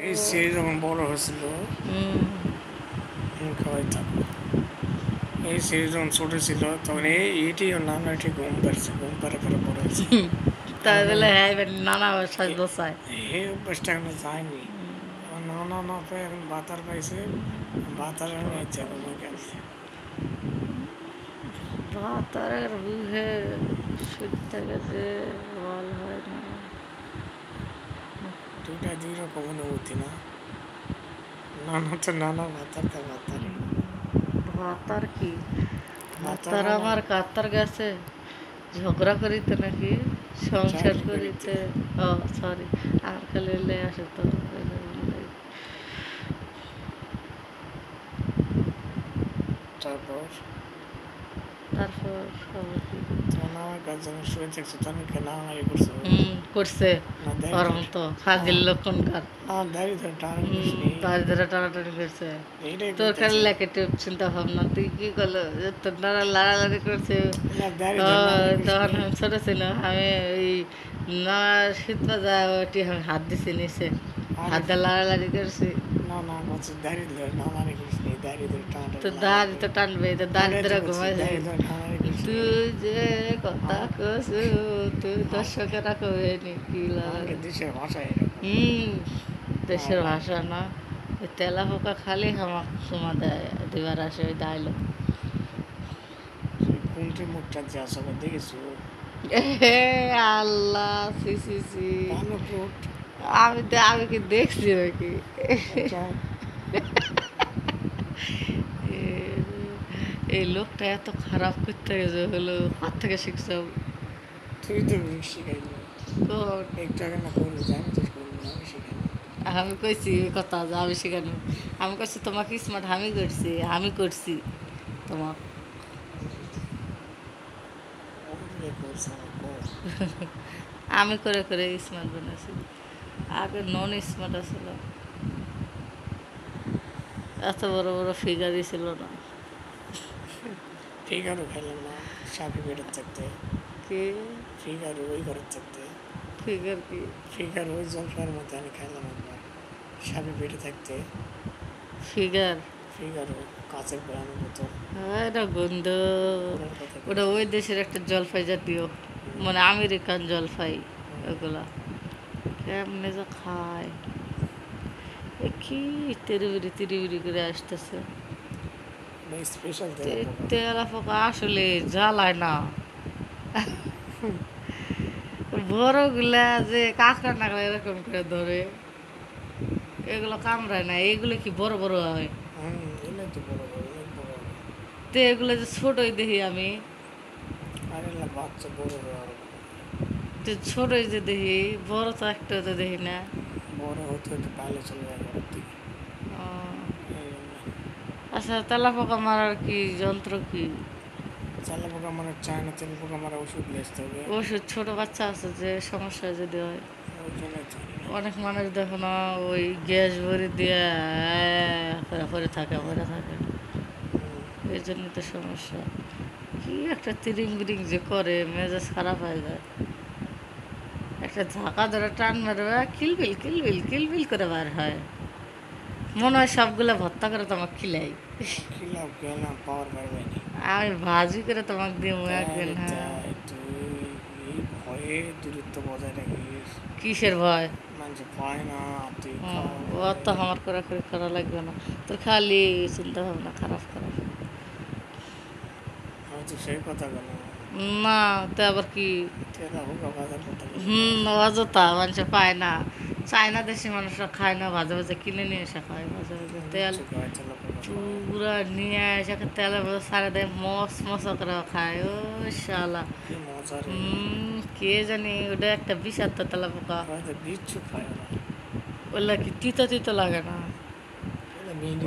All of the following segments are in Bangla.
এই সিঁড়ি যখন বড় হয়েছিল হুম। খাওয়াইতাম। এই সিঁড়ি যখন ছোট ছিল তখন এইটিও নানা ঠিক ঘুম পাড়ছে, ঘুম পাড়ে পরে বড় হয়েছে। তাই বলে হ্যাঁ এবার নানা বাসায় দোসায় এই অভ্যাসটা এখনো যায়নি। এখন নানা না পেয়ে এখন বাতার পাইছে, বাতার নিয়ে ইচ্ছা ঘুমে গেছে। ভাতারের বুঝে শুনতে গেছে বল হয় না। দুইটা দুই রকম অনুভূতি না, নানা তো নানা, বাতার তো বাতারে। ভাতার কি বাতার ভাতার আমার কাতার গেছে ঝগড়া করিতে নাকি সংসার চাকরি করিতে। করিতে। ও সরি, আর খালি এলে আসে তো তারপর তারপর খবর কি? তোমার নানার কাছে যখন শুয়ে থাকছো তখন কি নানারি করছো? করছে না দাড়ি ওর ধরে, মতো ফাজিল লক্ষণকার। না দাড়ি ধরে টান করিসনি। তার ধরে টানাটানি করছে। এইটাই তোর খালি করতেছে। লেখে চিন্তা ভাবনা তুই কি করলো যে তোর নানা লাড়ালাড়ি করছে। না দাড়ি ধরে নানারি তখন করিসনি। আমি ছোট ছিল, আমি ওই না শীত মাজা ওটি আমি হাত দিছি নিচে, হাত দিয়ে লাড়ালাড়ি করছি। না না বলছে দাড়ি ধরে নানারি করিসনি, দাড়ি ধরে তো টানাটানি দাড়ি তো টানবে, তো দাড়ি ধরে ঘুমাই দাড়ি যাবে। ধরে নানারি করিসনি। তুই যে কথা কসু তুই দর্শকেরা কবে কি লাগে। আমাকে দেশের ভাষা এরকম। দেশের ভাষা না, ওই তেলা পোকা খালি হামাক সুমা দেয় দুবার আসে ওই দাইলো। কুন্ত্রি মুখটা যে আসলে দেখেছো, আল্লাহ সি সি সি। পানকুট আমি কি দেখছি নাকি? এই লোকটা এত খারাপ করতে গেছে হলো হাত থেকে শিখছে। তুই তো শিখাইনি, একটু আগে না করলি যে আমি তো করলি না, আমি শিখাইনি। আমি কইছি এই কথা যে আমি শিখানো, আমি কইছি তোমাকে স্মার্ট আমি করছি তোমার। ওরে করছে আমার কর। আমি করে করে স্মার্ট বানাইছি, আগে নন স্মার্ট আসছিল, এত বড় বড় ফিগারই ছিল না। ফিগারও খেলাম না, সাপি পেটের থাকতে। কি ফিগার ওই ঘরের থাকতে, ফিগার কি? ফিগার ওই জলফাইয়ের মধ্যে আমি খেলাম একবার, সাপি পেটে থাকতে। ফিগার ফিগার কাঁচের বয়ামের বোতল। এটা গন্ধ। ওটার কথা ওটা বলছি। ওই দেশের একটা জলপাই জাতীয়, মানে আমেরিকান জলপাই ওগুলা। কেমনে যে খায়, এ কি তিরিবিরি তিরিবিরি করে আসতেছে। স্পেশাল তেলা পোকা। তেলা পোকা আসলে জ্বালায় না, বড়গুলা যে কাঁকড়া নাকড়া এরকম করে ধরে, এগুলো কামড়ায় না, এগুলো কি বড় বড় হয়। এলাই তো বড় বড়, অনেক বড় হবে। তো এগুলো যে ছোটই দেখি আমি, আর এলা বাচ্চা বড় হয়ে আরো তো ছোটই যে দেখি, বড় তো একটা তো দেখি না। বড় হতে হতে পাইলে চলে যায় ঘরের দিকে। ও, এই জন্য আচ্ছা তেলা পোকা মারার কি যন্ত্র কি? তেলা পোকা মারা, চায়না তেল পোকা মারা ওষুধ নিয়ে হবে। ওষুধ ছোট বাচ্চা আছে যে সমস্যা যদি হয়, ওই জন্য জানি না। অনেক মানুষ দেখো না ওই গ্যাস ভরে দিয়ে পরে থাকে পরে থাকে, এই জন্য তো সমস্যা। কি একটা তিরিং বিরিং যে করে মেজাজ খারাপ হয়ে যায়। একটা ঝাঁকা ধরে টান মারবে কিলবিল কিলবিল কিলবিল করে বার হয়, মনে হয় সবগুলো ভর্তা করে তোমাকে খিলাই। খিলাও খেলাম, পাওয়ার পারবে না। আমি ভাজি করে তোমাকে দিব একদিন। তাই হ্যাঁ, তাই তুই এই ভয়ে দূরত্ব বজায় রাখিস, কিসের ভয়? মানুষ পায় না, তুই ও তো আমার করে করা লাগবে না, তোর খালি চিন্তা ভাবনা খারাপ খারাপ। আমি তো সেই কথা কেন, না তো আবার কি? তেলা পোকা বাজার কথা কেন। অযথা মানুষ পায় না, চায়না দেশি মানুষরা খায় না, ভাজা ভাজা কিনে নিয়ে এসে খায়, ভাজা ভাজা তেল তেলা পোকা খাওয়ায়। পুরা নিয়ে এসে তেলের মধ্যে সারা দেয় মস মশা করে খায়। ও শালা, কি মজা রে। কে জানি ওটা একটা বিষাক্ত তেলা পোকা। হয়তো বিচ্ছু খায় ওরা। ওগুলা কি তিতা তিতা লাগে না?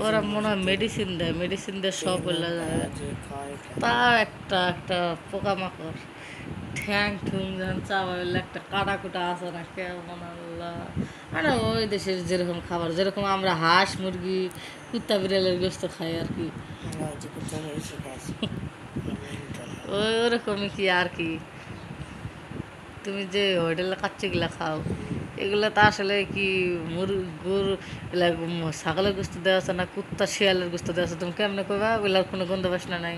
ওরা মনে হয় মেডিসিন দেয় সব বলে যায়। তা একটা একটা পোকামাকড় ঠ্যাং ঠুং যখন চাবাইলে একটা কাটা কুটা আছে না, কেমন আল্লাহ। মানে ওই দেশের যেরকম খাবার, যেরকম আমরা হাঁস মুরগি কুত্তা বিড়ালের গোস্ত খাই আর কি, ওই ওরকমই কি আর কি। তুমি যে হোটেলে কাচ্চিগুলা খাও, এগুলো তো আসলে কি গরু এগুলা ছাগলের গোস্ত দেওয়া আছে না কুত্তা শিয়ালের গোস্ত দেওয়া আছে, তুমি কেমনে কইবা ওগুলার কোনো গন্ধ বাসনা নাই?